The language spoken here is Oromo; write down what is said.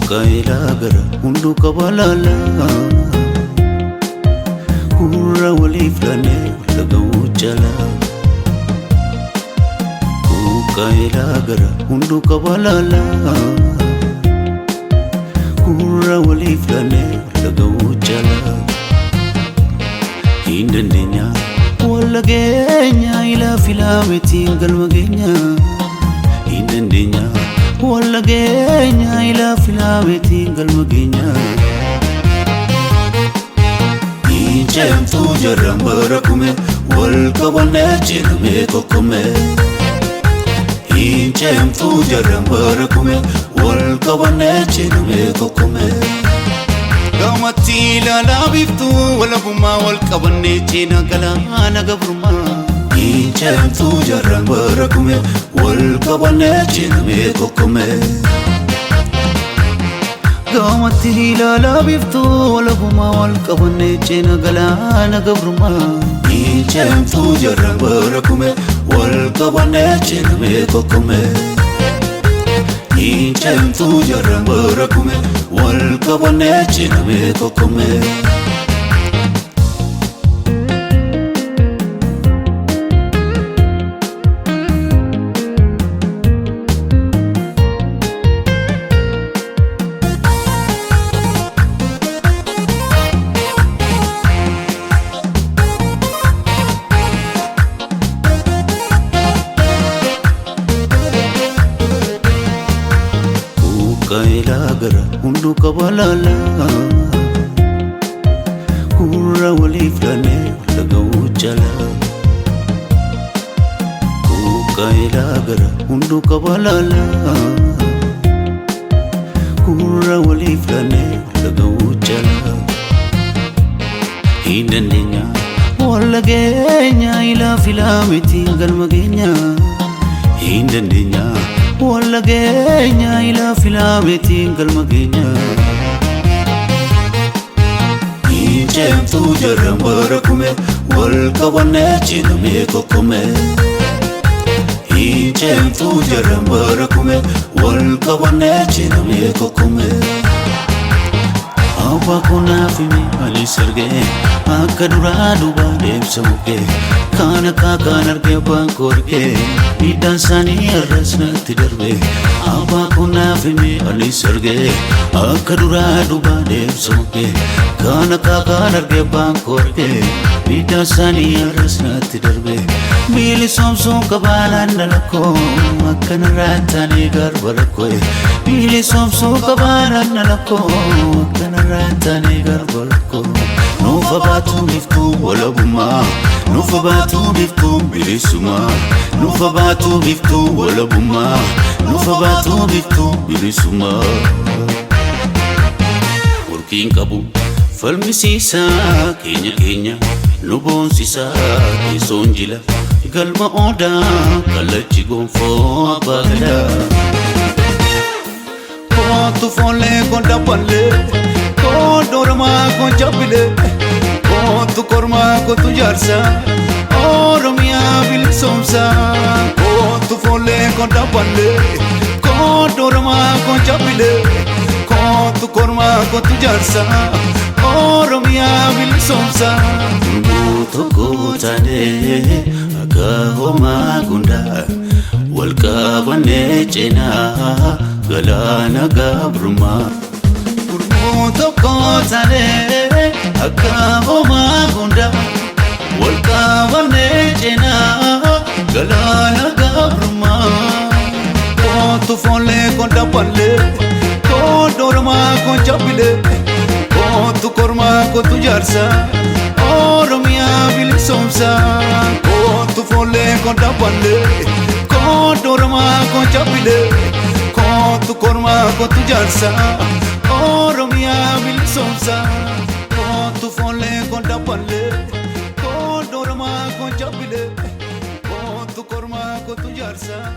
Kaila gara hundu kabalala Kurra wali flane laga uchala Kaila gara hundu kabalala Kurra wali flane laga uchala Hindandenya wala genya ila filameti galmagenya Hindandenya wala genya ila filameti galmagenya Injem tu jaram barakume wal kabane chirme kokume Injem tu jaram barakume wal kabane chirme kokume Gamati la labiftu wala buma wal kabane china galana gabruma Injem tu jaram barakume wal kabane chirme kokume Gamati la labiftu wala buma wal kabane china galana gabruma Injem tu jaram barakume wal kabane chirme kokume Injem tu jaram barakume wal kabane chirme kokume Kaila gara hundu kabalala Kurra wali flane laga uchala Kaila gara hundu kabalala Kurra wali flane laga uchala Hindandenya wala genya ila filameti galmagenya Hindandenya wala genya ila filameti galmagenya Injem tu jaram barakume wal kabane chirme kokume Injem tu jaram barakume wal kabane chirme kokume Aba kuna fime ali sarge akadura duba demsa muke Kana kakan arge bankorge Idan sani arasna tidarbe Aba kuna fime ali sarge akadura duba demsa muke Kana kakan arge bankorge Idan sani arasna tidarbe Mili somsom kabala nalako Akkana ratani garbarako Mili somsom kabala nalako Akkana ratani garbarako Nufa batu biftu wala buma Nufa batu biftu bilisuma Nufa batu biftu wala buma Nufa batu biftu bilisuma Urkin kabu falmisisa kenya kenya Nubonsisa kisonjila Galma oda kalachi gonfo abagada Kotu fole konda palle Kodorma konjabile Kotu korma kotu jarsa Oromia bil somsa Kotu fole konda palle Kodorma konjabile Kotu korma kotu jarsa Oromia bil somsa Muto kotane Agahoma gunda Walkabane chena Galana gabruma Muto kotane Agahoma gunda Walkabane chena Galana gabruma Kotu fole konda palle Kodorma konjabile Kotu korma kotu jarsa Oromia bil somsa Kotu fole konda palle Kodorma jabile Kotu korma kotu jarsa Oromia bilisomsa Kotu fole konda pale Kotu orma kon jabile Kotu korma kotu jarsa